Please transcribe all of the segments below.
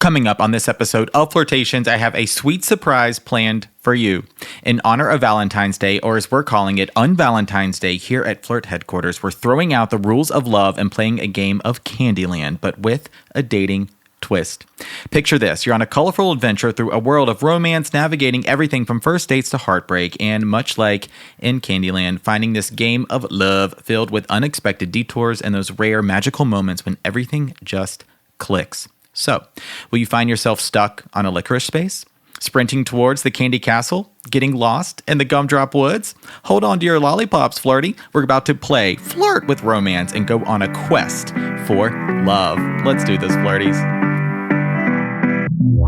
Coming up on this episode of Flirtations, I have a sweet surprise planned for you. In honor of Valentine's Day, or as we're calling it, Un-Valentine's Day, here at Flirt headquarters, we're throwing out the rules of love and playing a game of Candyland, but with a dating twist. Picture this. You're on a colorful adventure through a world of romance, navigating everything from first dates to heartbreak, and much like in Candyland, finding this game of love filled with unexpected detours and those rare magical moments when everything just clicks. So, will you find yourself stuck on a licorice space? Sprinting towards the candy castle? Getting lost in the gumdrop woods? Hold on to your lollipops, flirty. We're about to play Flirt with Romance and go on a quest for love. Let's do this, flirties.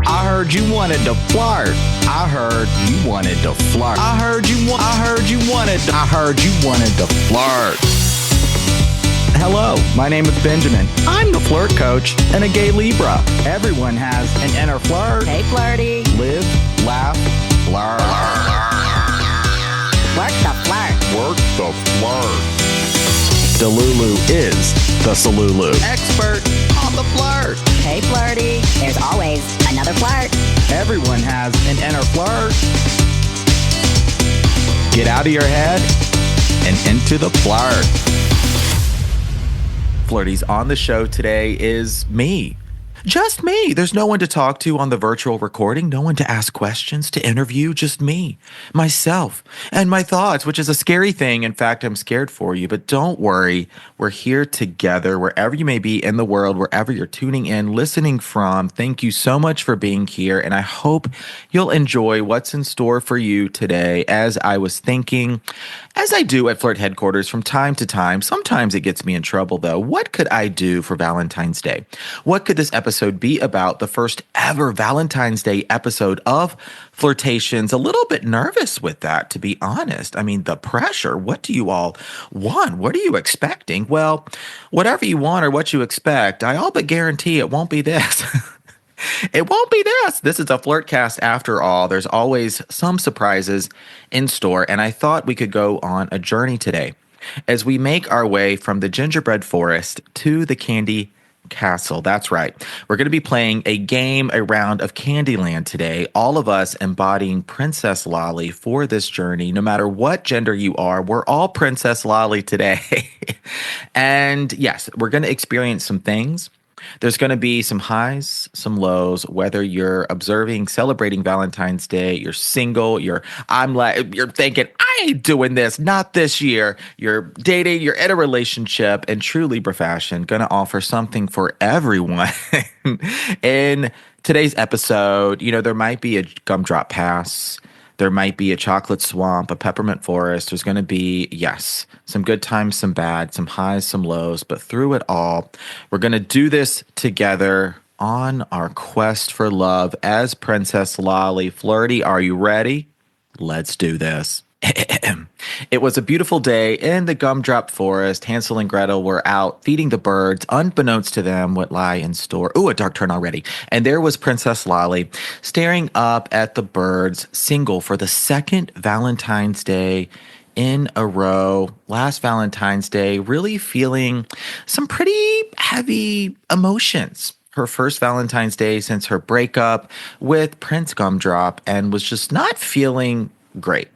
I heard you wanted to flirt. I heard you wanted to flirt. I heard you wanted to flirt. Hello, my name is Benjamin. I'm the flirt coach and a gay Libra. Everyone has an inner flirt. Hey, flirty. Live, laugh, flirt. Work the flirt. Work the flirt. Delulu is the Salulu. Expert on the flirt. Hey, flirty. There's always another flirt. Everyone has an inner flirt. Get out of your head and into the flirt. Flirties, on the show today is me. Just me. There's no one to talk to on the virtual recording, no one to ask questions, to interview, just me, myself, and my thoughts, which is a scary thing. In fact, I'm scared for you, but don't worry. We're here together, wherever you may be in the world, wherever you're tuning in, listening from. Thank you so much for being here, and I hope you'll enjoy what's in store for you today. As I was thinking, as I do at Flirt headquarters from time to time, sometimes it gets me in trouble though. What could I do for Valentine's Day? What could this episode be about? The first ever Valentine's Day episode of Flirtations. A little bit nervous with that, to be honest. I mean, the pressure. What do you all want? What are you expecting? Well, whatever you want or what you expect, I all but guarantee it won't be this. It won't be this. This is a Flirtcast after all. There's always some surprises in store, and I thought we could go on a journey today as we make our way from the gingerbread forest to the candy castle. That's right. We're going to be playing a game, a round of Candyland today, all of us embodying Princess Lolly for this journey. No matter what gender you are, we're all Princess Lolly today. And yes, we're going to experience some things. There's going to be some highs, some lows, whether you're observing, celebrating Valentine's Day, you're single, you're thinking, I ain't doing this, not this year. You're dating, you're in a relationship, and true Libra fashion, going to offer something for everyone. In today's episode, there might be a gumdrop pass. There might be a chocolate swamp, a peppermint forest. There's going to be, yes, some good times, some bad, some highs, some lows. But through it all, we're going to do this together on our quest for love as Princess Lolly. Flirty, are you ready? Let's do this. It was a beautiful day in the gumdrop forest. Hansel and Gretel were out feeding the birds, unbeknownst to them what lie in store. Ooh, a dark turn already. And there was Princess Lolly staring up at the birds, single for the second Valentine's Day in a row. Last Valentine's Day, really feeling some pretty heavy emotions. Her first Valentine's Day since her breakup with Prince Gumdrop, and was just not feeling great.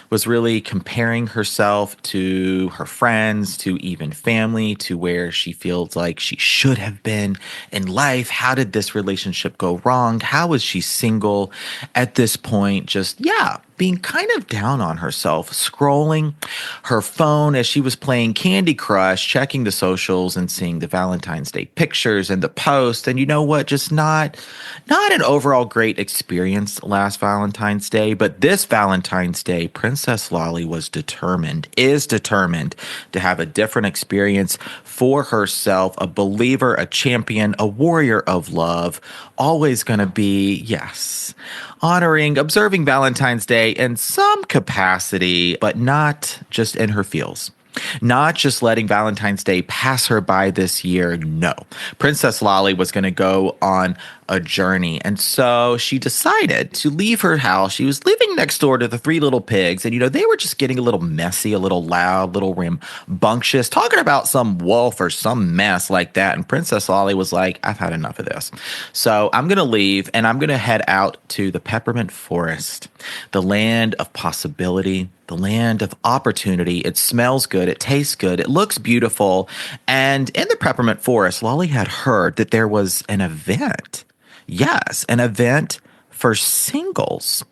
Was really comparing herself to her friends, to even family, to where she feels like she should have been in life. How did this relationship go wrong? How is she single at this point? Just, being kind of down on herself, scrolling her phone as she was playing Candy Crush, checking the socials and seeing the Valentine's Day pictures and the posts. And you know what? Just not an overall great experience last Valentine's Day. But this Valentine's Day, Princess Lolly is determined to have a different experience for herself, a believer, a champion, a warrior of love, always going to be, honoring, observing Valentine's Day in some capacity, but not just in her feels. Not just letting Valentine's Day pass her by this year. No. Princess Lolly was going to go on a journey. And so she decided to leave her house. She was living next door to the three little pigs. And, they were just getting a little messy, a little loud, a little rambunctious, talking about some wolf or some mess like that. And Princess Lolly was like, I've had enough of this. So I'm going to leave and I'm going to head out to the Peppermint Forest, the land of possibility, the land of opportunity. It smells good. It tastes good. It looks beautiful. And in the Peppermint Forest, Lolly had heard that there was an event. Yes, an event for singles.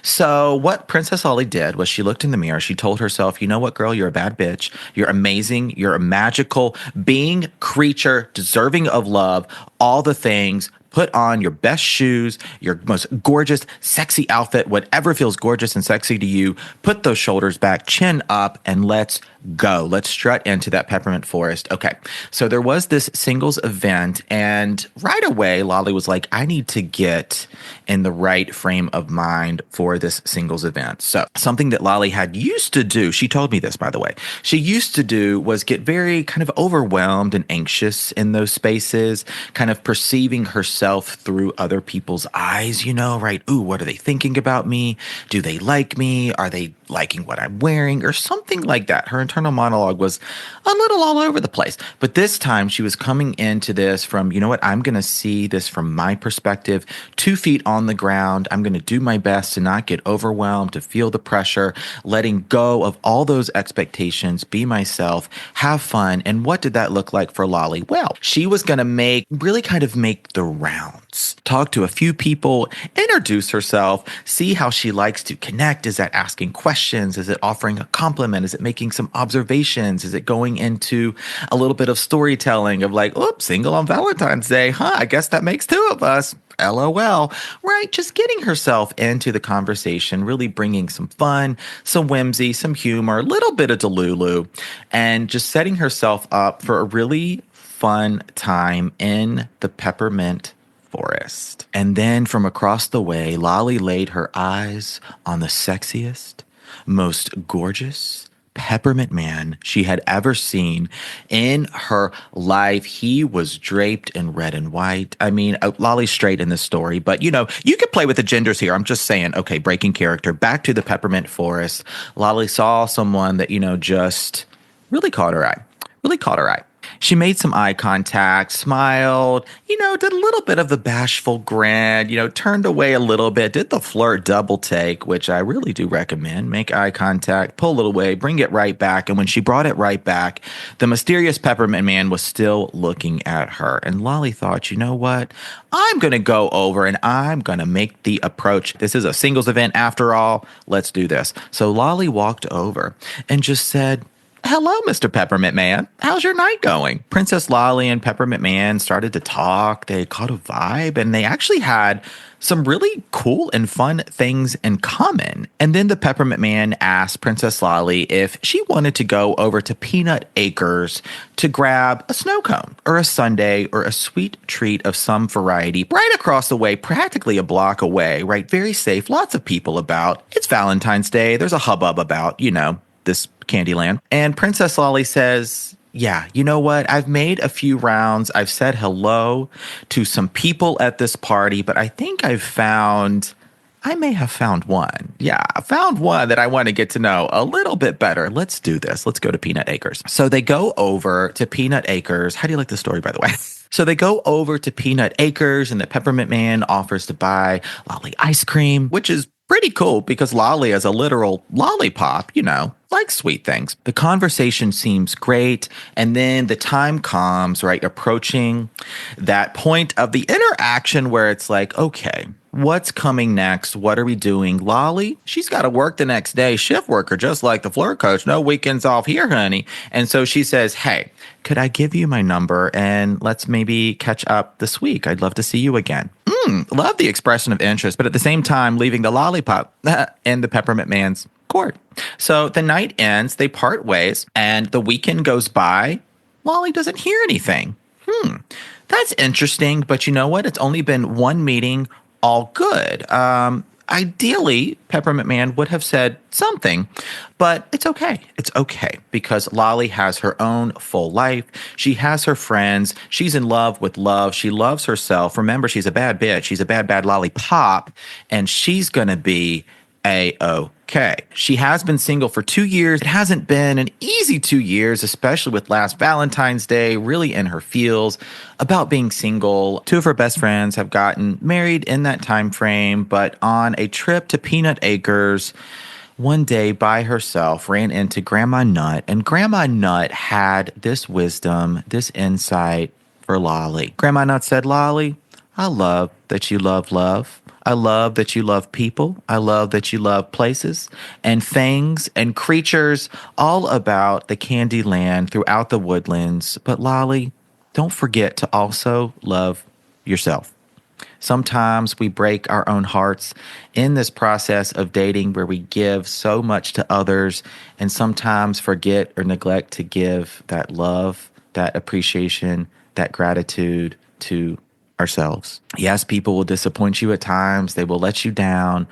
So what Princess Lolly did was she looked in the mirror. She told herself, you know what, girl, you're a bad bitch. You're amazing. You're a magical being, creature, deserving of love, all the things. Put on your best shoes, your most gorgeous, sexy outfit, whatever feels gorgeous and sexy to you. Put those shoulders back, chin up, and let's go. Let's strut into that Peppermint Forest. Okay, so there was this singles event, and right away, Lolly was like, I need to get in the right frame of mind for this singles event. So something that Lolly had used to do, she told me this, by the way, she used to do was get very kind of overwhelmed and anxious in those spaces, kind of perceiving herself through other people's eyes, right? Ooh, what are they thinking about me? Do they like me? Are they liking what I'm wearing or something like that? Her internal monologue was a little all over the place. But this time she was coming into this from, I'm going to see this from my perspective, 2 feet on the ground. I'm going to do my best to not get overwhelmed, to feel the pressure, letting go of all those expectations, be myself, have fun. And what did that look like for Lolly? Well, she was going to make the rounds, talk to a few people, introduce herself, see how she likes to connect. Is that asking questions? Is it offering a compliment? Is it making some observations? Is it going into a little bit of storytelling of like, oops, single on Valentine's Day? I guess that makes 2 of us. LOL, right? Just getting herself into the conversation, really bringing some fun, some whimsy, some humor, a little bit of delulu, and just setting herself up for a really fun time in the Peppermint Forest. And then from across the way, Lolly laid her eyes on the sexiest, most gorgeous peppermint man she had ever seen in her life. He was draped in red and white. I mean, Lolly's straight in this story, but you could play with the genders here. I'm just saying, okay, breaking character. Back to the Peppermint Forest. Lolly saw someone that, just really caught her eye. Really caught her eye. She made some eye contact, smiled, did a little bit of the bashful grin, turned away a little bit, did the flirt double take, which I really do recommend. Make eye contact, pull it away, bring it right back. And when she brought it right back, the mysterious Peppermint Man was still looking at her. And Lolly thought, you know what? I'm going to go over and I'm going to make the approach. This is a singles event after all. Let's do this. So Lolly walked over and just said, hello, Mr. Peppermint Man. How's your night going? Princess Lolly and Peppermint Man started to talk. They caught a vibe, and they actually had some really cool and fun things in common. And then the Peppermint Man asked Princess Lolly if she wanted to go over to Peanut Acres to grab a snow cone or a sundae or a sweet treat of some variety right across the way, practically a block away, right? Very safe, lots of people about. It's Valentine's Day. There's a hubbub about, this Candyland. And Princess Lolly says, yeah, you know what? I've made a few rounds. I've said hello to some people at this party, but I think I may have found one. Yeah, I found one that I want to get to know a little bit better. Let's do this. Let's go to Peanut Acres. So they go over to Peanut Acres. How do you like the story, by the way? So they go over to Peanut Acres, and the Peppermint Man offers to buy Lolly ice cream, which is pretty cool because Lolly is a literal lollipop, likes sweet things. The conversation seems great. And then the time comes, right, approaching that point of the interaction where it's like, okay, what's coming next? What are we doing? Lolly, she's got to work the next day. Shift worker, just like the flirt coach. No weekends off here, honey. And so she says, hey, could I give you my number and let's maybe catch up this week? I'd love to see you again. Love the expression of interest, but at the same time, leaving the lollipop in the Peppermint Man's court. So the night ends, they part ways, and the weekend goes by. Lolly doesn't hear anything. That's interesting, but you know what? It's only been one meeting, all good. Ideally, Peppermint Man would have said something, but it's okay. It's okay because Lolly has her own full life. She has her friends. She's in love with love. She loves herself. Remember, she's a bad bitch. She's a bad, bad lollipop, and she's going to be A-OK. She has been single for 2 years. It hasn't been an easy 2 years, especially with last Valentine's Day, really in her feels about being single. Two of her best friends have gotten married in that time frame, but on a trip to Peanut Acres, one day by herself, ran into Grandma Nut, and Grandma Nut had this wisdom, this insight for Lolly. Grandma Nut said, Lolly, I love that you love love. I love that you love people. I love that you love places and things and creatures all about the Candyland throughout the woodlands. But Lolly, don't forget to also love yourself. Sometimes we break our own hearts in this process of dating where we give so much to others and sometimes forget or neglect to give that love, that appreciation, that gratitude to ourselves. Yes, people will disappoint you at times. They will let you down.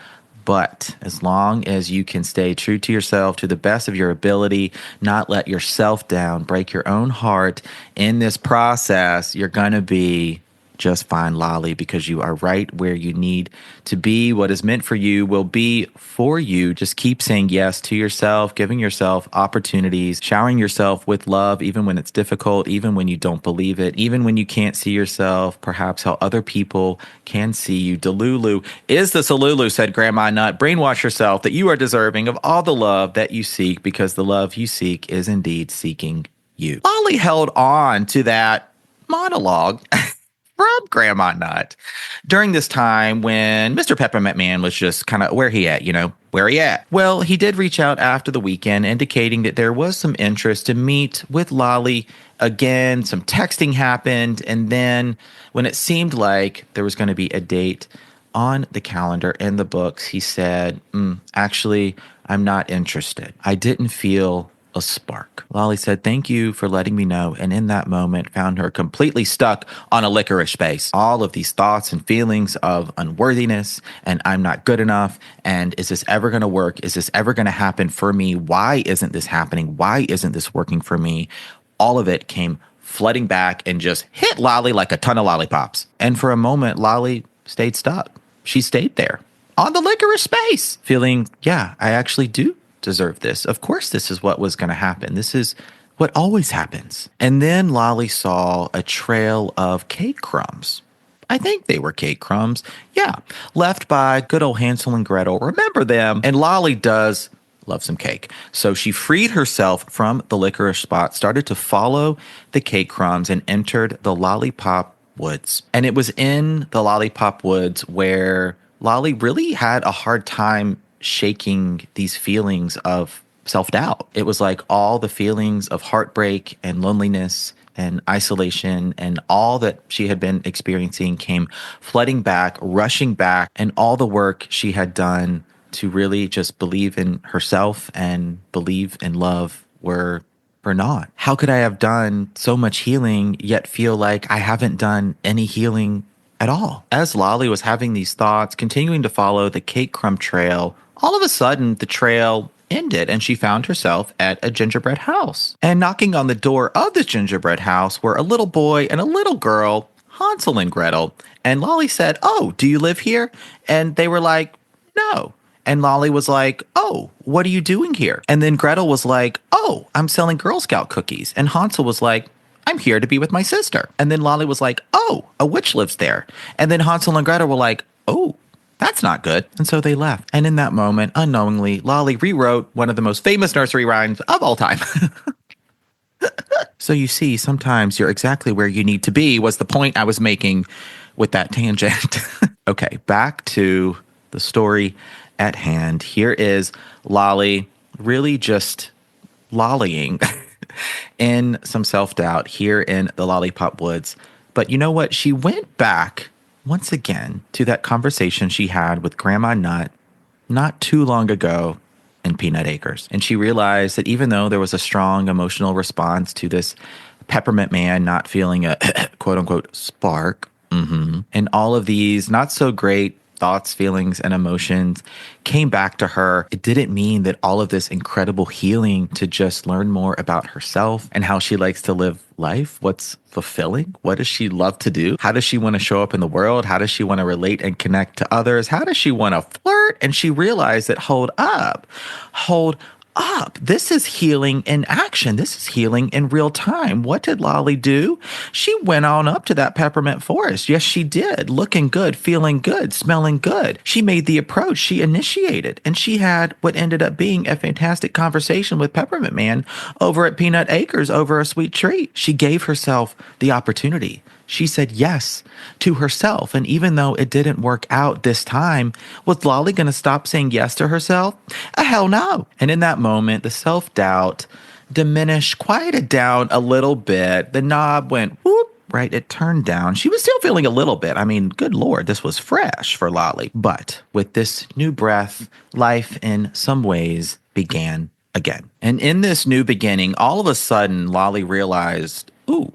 But as long as you can stay true to yourself to the best of your ability, not let yourself down, break your own heart in this process, you're going to be just fine, Lolly, because you are right where you need to be. What is meant for you will be for you. Just keep saying yes to yourself, giving yourself opportunities, showering yourself with love, even when it's difficult, even when you don't believe it, even when you can't see yourself, perhaps how other people can see you. Delulu is the Salulu, said Grandma Nut. Brainwash yourself that you are deserving of all the love that you seek because the love you seek is indeed seeking you. Lolly held on to that monologue from Grandma Nut during this time when Mr. Peppermint Man was just kind of, where he at, where he at? Well, he did reach out after the weekend indicating that there was some interest to meet with Lolly again. Some texting happened. And then when it seemed like there was going to be a date on the calendar in the books, he said, actually, I'm not interested. I didn't feel a spark. Lolly said, thank you for letting me know. And in that moment, found her completely stuck on a licorice base. All of these thoughts and feelings of unworthiness and I'm not good enough. And is this ever going to work? Is this ever going to happen for me? Why isn't this happening? Why isn't this working for me? All of it came flooding back and just hit Lolly like a ton of lollipops. And for a moment, Lolly stayed stuck. She stayed there on the licorice space, feeling, yeah, I actually do deserve this. Of course, this is what was going to happen. This is what always happens. And then Lolly saw a trail of cake crumbs. I think they were cake crumbs. Yeah, left by good old Hansel and Gretel. Remember them. And Lolly does love some cake. So she freed herself from the licorice spot, started to follow the cake crumbs and entered the lollipop woods. And it was in the lollipop woods where Lolly really had a hard time shaking these feelings of self-doubt. It was like all the feelings of heartbreak and loneliness and isolation and all that she had been experiencing came flooding back, rushing back, and all the work she had done to really just believe in herself and believe in love were for naught. How could I have done so much healing yet feel like I haven't done any healing at all? As Lolly was having these thoughts, continuing to follow the cake crumb trail, all of a sudden, the trail ended and she found herself at a gingerbread house. And knocking on the door of the gingerbread house were a little boy and a little girl, Hansel and Gretel. And Lolly said, oh, do you live here? And they were like, no. And Lolly was like, oh, what are you doing here? And then Gretel was like, oh, I'm selling Girl Scout cookies. And Hansel was like, I'm here to be with my sister. And then Lolly was like, oh, a witch lives there. And then Hansel and Gretel were like, oh, that's not good. And so they left. And in that moment, unknowingly, Lolly rewrote one of the most famous nursery rhymes of all time. So you see, sometimes you're exactly where you need to be was the point I was making with that tangent. Okay, back to the story at hand. Here is Lolly really just lollying in some self-doubt here in the lollipop woods. But you know what? She went back once again to that conversation she had with Grandma Nut not too long ago in Peanut Acres. And she realized that even though there was a strong emotional response to this Peppermint Man not feeling a quote unquote spark, and all of these not so great thoughts, feelings, and emotions came back to her, it didn't mean that all of this incredible healing to just learn more about herself and how she likes to live life, what's fulfilling, what does she love to do, how does she want to show up in the world, how does she want to relate and connect to others, how does she want to flirt? And she realized that, hold up. This is healing in action. This is healing in real time. What did Lolly do? She went on up to that peppermint forest. Yes, she did. Looking good, feeling good, smelling good. She made the approach. She initiated, and she had what ended up being a fantastic conversation with Peppermint Man over at Peanut Acres over a sweet treat. She gave herself the opportunity. She said yes to herself. And even though it didn't work out this time, was Lolly going to stop saying yes to herself? Hell no. And in that moment, the self-doubt diminished, quieted down a little bit. The knob went whoop, right? It turned down. She was still feeling a little bit. I mean, good Lord, this was fresh for Lolly. But with this new breath, life in some ways began again. And in this new beginning, all of a sudden, Lolly realized, ooh,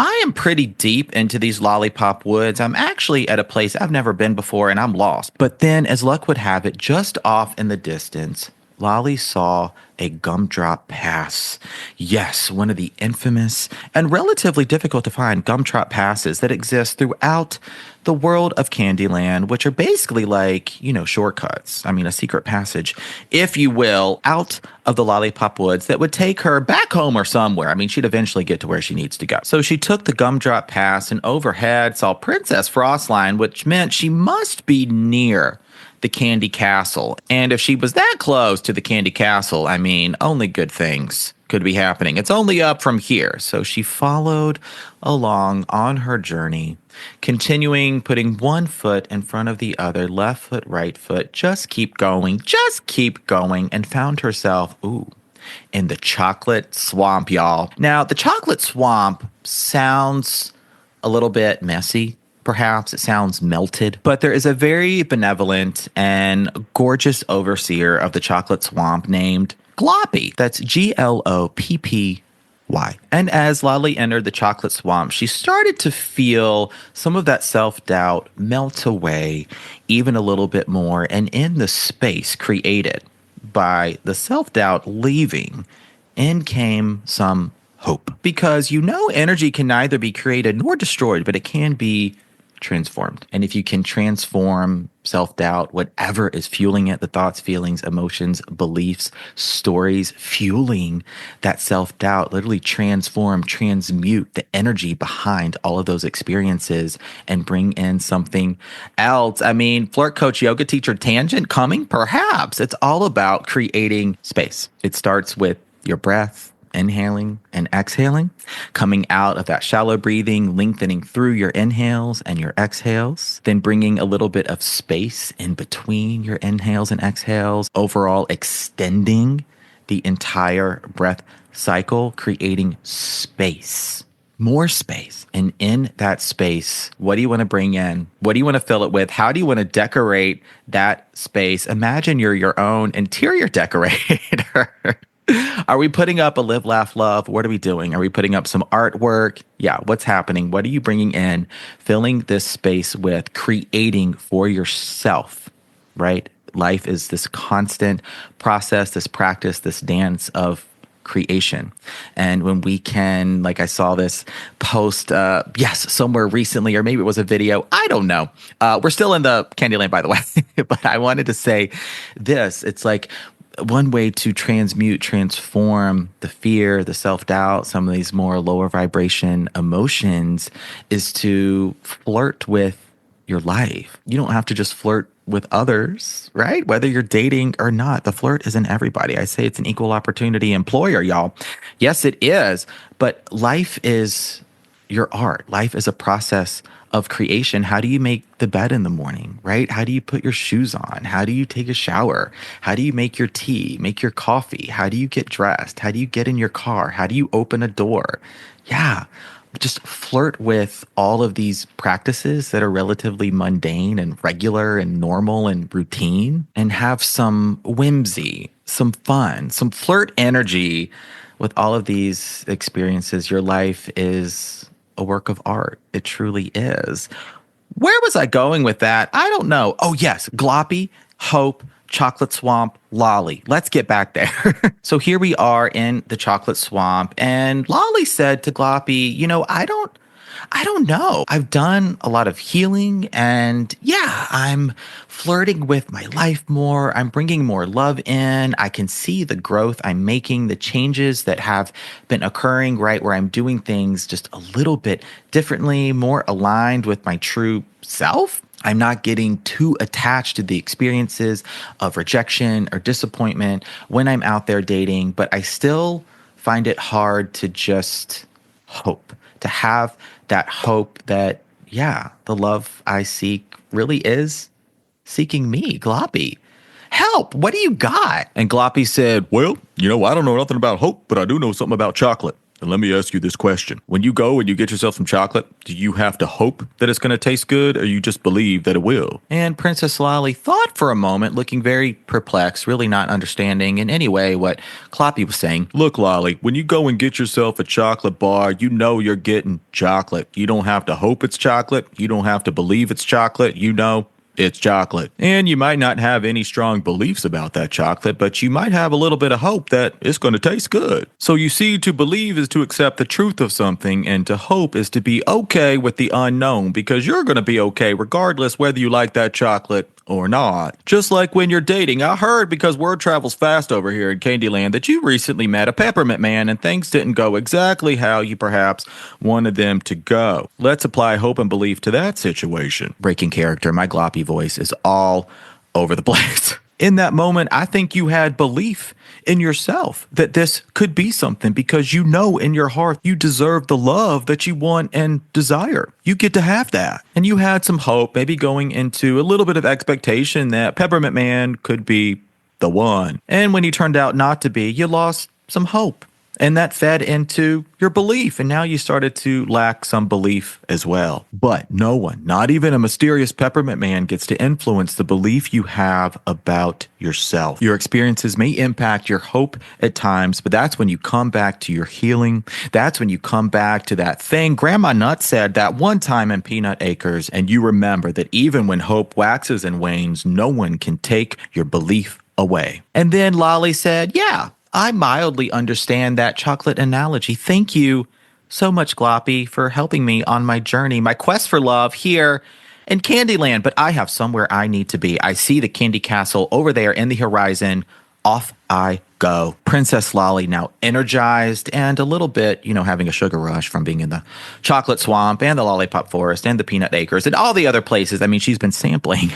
I am pretty deep into these lollipop woods. I'm actually at a place I've never been before and I'm lost. But then, as luck would have it, just off in the distance, Lolly saw a gumdrop pass. Yes, one of the infamous and relatively difficult to find gumdrop passes that exist throughout the world of Candyland, which are basically like, shortcuts. I mean, a secret passage, if you will, out of the lollipop woods that would take her back home or somewhere. I mean, she'd eventually get to where she needs to go. So she took the gumdrop pass and overhead saw Princess Frostline, which meant she must be near the Candy Castle. And if she was that close to the Candy Castle, I mean, only good things could be happening. It's only up from here. So she followed along on her journey, continuing, putting one foot in front of the other, left foot, right foot, just keep going, and found herself, in the chocolate swamp, y'all. Now, the chocolate swamp sounds a little bit messy. Perhaps it sounds melted, but there is a very benevolent and gorgeous overseer of the chocolate swamp named Gloppy. That's Gloppy. And as Lolly entered the chocolate swamp, she started to feel some of that self-doubt melt away even a little bit more. And in the space created by the self-doubt leaving, in came some hope. Because energy can neither be created nor destroyed, but it can be transformed. And if you can transform self-doubt, whatever is fueling it, the thoughts, feelings, emotions, beliefs, stories, fueling that self-doubt, literally transmute the energy behind all of those experiences and bring in something else. I mean, flirt coach, yoga teacher, tangent coming? Perhaps. It's all about creating space. It starts with your breath, inhaling and exhaling, coming out of that shallow breathing, lengthening through your inhales and your exhales, then bringing a little bit of space in between your inhales and exhales, overall extending the entire breath cycle, creating space, more space. And in that space, what do you want to bring in? What do you want to fill it with? How do you want to decorate that space? Imagine you're your own interior decorator. Are we putting up a live, laugh, love? What are we doing? Are we putting up some artwork? Yeah, what's happening? What are you bringing in? Filling this space with, creating for yourself, right? Life is this constant process, this practice, this dance of creation. And when we can, like I saw this post, somewhere recently, or maybe it was a video, I don't know. We're still in the Candyland, by the way, but I wanted to say this. It's like, one way to transform the fear, the self-doubt, some of these more lower vibration emotions is to flirt with your life. You don't have to just flirt with others, right? Whether you're dating or not, the flirt is in everybody. I say it's an equal opportunity employer, y'all. Yes, it is. But life is your art. Life is a process of creation. How do you make the bed in the morning, right? How do you put your shoes on? How do you take a shower? How do you make your tea, make your coffee? How do you get dressed? How do you get in your car? How do you open a door? Yeah, just flirt with all of these practices that are relatively mundane and regular and normal and routine, and have some whimsy, some fun, some flirt energy with all of these experiences. Your life is a work of art. It truly is. Where was I going with that? I don't know. Oh, yes. Gloppy, Hope, Chocolate Swamp, Lolly. Let's get back there. So here we are in the Chocolate Swamp, and Lolly said to Gloppy, I don't know. I've done a lot of healing, and yeah, I'm flirting with my life more. I'm bringing more love in. I can see the growth I'm making, the changes that have been occurring, right? Where I'm doing things just a little bit differently, more aligned with my true self. I'm not getting too attached to the experiences of rejection or disappointment when I'm out there dating, but I still find it hard to just hope, to have that hope that, yeah, the love I seek really is seeking me. Gloppy, help, what do you got? And Gloppy said, Well, I don't know nothing about hope, but I do know something about chocolate. And let me ask you this question. When you go and you get yourself some chocolate, do you have to hope that it's going to taste good, or you just believe that it will? And Princess Lolly thought for a moment, looking very perplexed, really not understanding in any way what Gloppy was saying. Look, Lolly, when you go and get yourself a chocolate bar, you know you're getting chocolate. You don't have to hope it's chocolate. You don't have to believe it's chocolate. You know it's chocolate. And you might not have any strong beliefs about that chocolate, but you might have a little bit of hope that it's going to taste good. So you see, to believe is to accept the truth of something, and to hope is to be okay with the unknown, because you're going to be okay regardless whether you like that chocolate or not. Just like when you're dating, I heard, because word travels fast over here in Candyland, that you recently met a peppermint man and things didn't go exactly how you perhaps wanted them to go. Let's apply hope and belief to that situation. Breaking character, my Gloppy voice is all over the place. In that moment, I think you had belief in yourself that this could be something, because you know in your heart you deserve the love that you want and desire. You get to have that. And you had some hope, maybe going into a little bit of expectation that Peppermint Man could be the one. And when he turned out not to be, you lost some hope. And that fed into your belief. And now you started to lack some belief as well. But no one, not even a mysterious peppermint man, gets to influence the belief you have about yourself. Your experiences may impact your hope at times, but that's when you come back to your healing. That's when you come back to that thing Grandma Nut said that one time in Peanut Acres. And you remember that even when hope waxes and wanes, no one can take your belief away. And then Lolly said, yeah, I mildly understand that chocolate analogy. Thank you so much, Gloppy, for helping me on my journey, my quest for love here in Candyland. But I have somewhere I need to be. I see the candy castle over there in the horizon. Off I go. Princess Lolly, now energized and a little bit, having a sugar rush from being in the chocolate swamp and the lollipop forest and the peanut acres and all the other places. I mean, she's been sampling,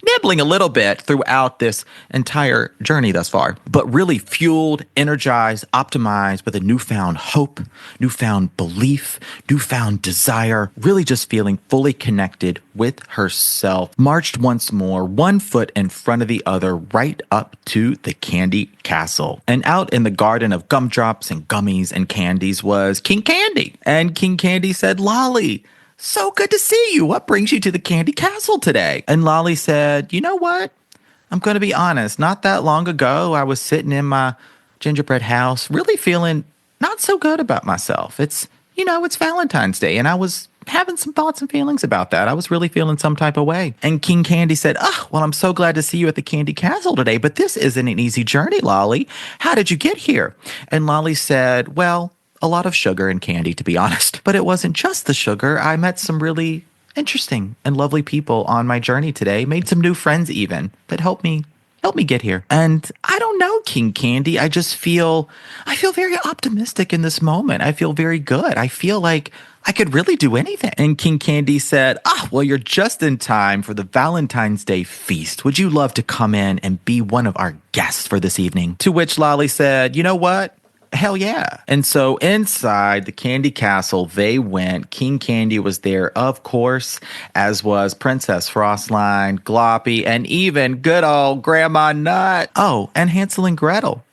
nibbling a little bit throughout this entire journey thus far, but really fueled, energized, optimized with a newfound hope, newfound belief, newfound desire, really just feeling fully connected with herself. Marched once more, one foot in front of the other, right up to the candy castle. And out in the garden of gumdrops and gummies and candies was King Candy. And King Candy said, Lolly, so good to see you. What brings you to the candy castle today? And Lolly said, you know what? I'm going to be honest. Not that long ago, I was sitting in my gingerbread house, really feeling not so good about myself. It's Valentine's Day, and I was having some thoughts and feelings about that. I was really feeling some type of way. And King Candy said, well, I'm so glad to see you at the Candy Castle today, but this isn't an easy journey, Lolly. How did you get here? And Lolly said, well, a lot of sugar and candy, to be honest. But it wasn't just the sugar. I met some really interesting and lovely people on my journey today, made some new friends even, that helped me get here. And I don't know, King Candy, I feel very optimistic in this moment. I feel very good. I feel like I could really do anything. And King Candy said, well, you're just in time for the Valentine's Day feast. Would you love to come in and be one of our guests for this evening? To which Lolly said, you know what? Hell yeah. And so inside the candy castle, they went. King Candy was there, of course, as was Princess Frostline, Gloppy, and even good old Grandma Nut. Oh, and Hansel and Gretel.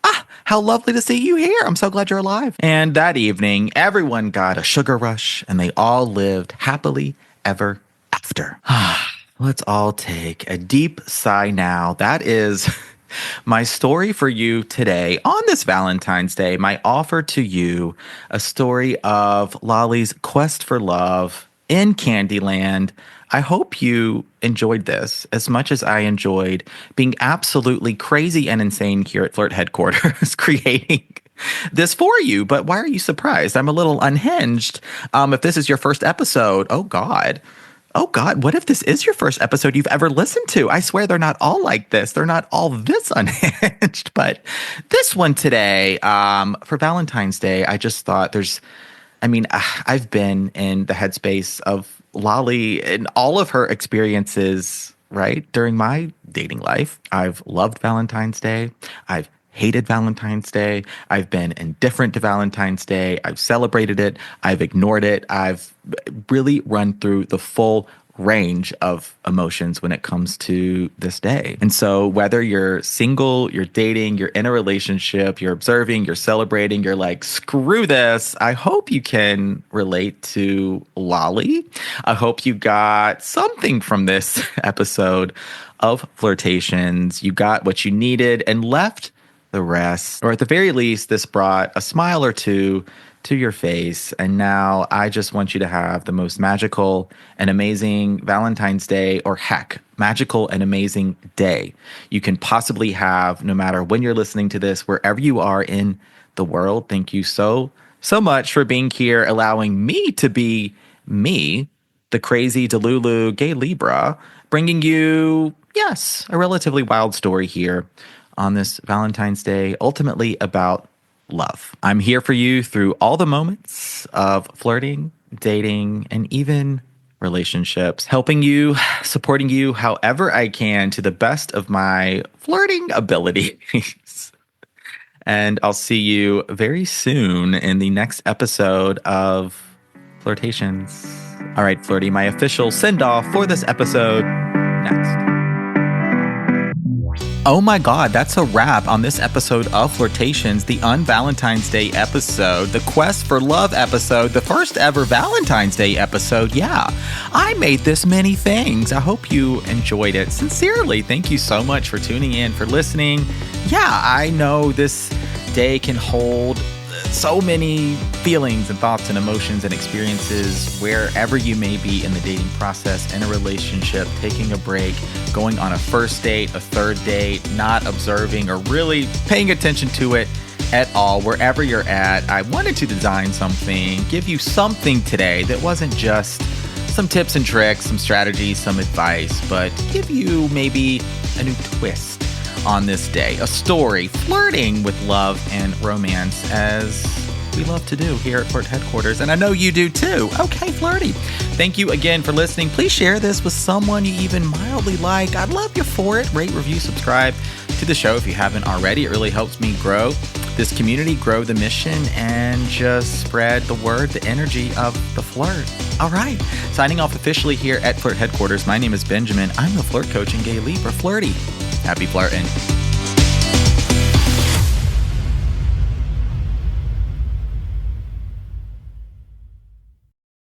How lovely to see you here. I'm so glad you're alive. And that evening, everyone got a sugar rush, and they all lived happily ever after. Let's all take a deep sigh now. That is my story for you today on this Valentine's Day. My offer to you, a story of Lolly's quest for love in Candyland. I hope you enjoyed this as much as I enjoyed being absolutely crazy and insane here at Flirt headquarters, creating this for you. But why are you surprised? I'm a little unhinged. If this is your first episode, oh God. Oh God, what if this is your first episode you've ever listened to? I swear they're not all like this. They're not all this unhinged. But this one today, for Valentine's Day, I just thought I've been in the headspace of Lolly and all of her experiences, right? During my dating life. I've loved Valentine's Day. I've hated Valentine's Day. I've been indifferent to Valentine's Day. I've celebrated it. I've ignored it. I've really run through the full range of emotions when it comes to this day. And so whether you're single, you're dating, you're in a relationship, you're observing, you're celebrating, you're like, screw this, I hope you can relate to Lolly. I hope you got something from this episode of Flirtations. You got what you needed and left the rest, or at the very least, this brought a smile or two to your face. And now I just want you to have the most magical and amazing Valentine's Day, or heck, magical and amazing day you can possibly have, no matter when you're listening to this, wherever you are in the world. Thank you so much for being here, allowing me to be me, the crazy Delulu gay Libra, bringing you, yes, a relatively wild story here on this Valentine's Day, ultimately about love. I'm here for you through all the moments of flirting, dating, and even relationships, helping you, supporting you however I can to the best of my flirting abilities. And I'll see you very soon in the next episode of Flirtations. All right, Flirty, my official send-off for this episode next. Oh my God, that's a wrap on this episode of Flirtations, the Un-Valentine's Day episode, the Quest for Love episode, the first ever Valentine's Day episode. Yeah, I made this many things. I hope you enjoyed it. Sincerely, thank you so much for tuning in, for listening. Yeah, I know this day can hold so many feelings and thoughts and emotions and experiences wherever you may be in the dating process, in a relationship, taking a break, going on a first date, a third date, not observing or really paying attention to it at all. Wherever you're at, I wanted to design something, give you something today that wasn't just some tips and tricks, some strategies, some advice, but give you maybe a new twist on this day, a story, flirting with love and romance, as we love to do here at Flirt headquarters. And I know you do too. Okay, Flirty. Thank you again for listening. Please share this with someone you even mildly like. I'd love you for it. Rate, review, subscribe to the show if you haven't already. It really helps me grow this community, grow the mission, and just spread the word, the energy of the flirt. All right. Signing off officially here at Flirt headquarters. My name is Benjamin. I'm the flirt coach and gay Libra Flirty. Happy flirting.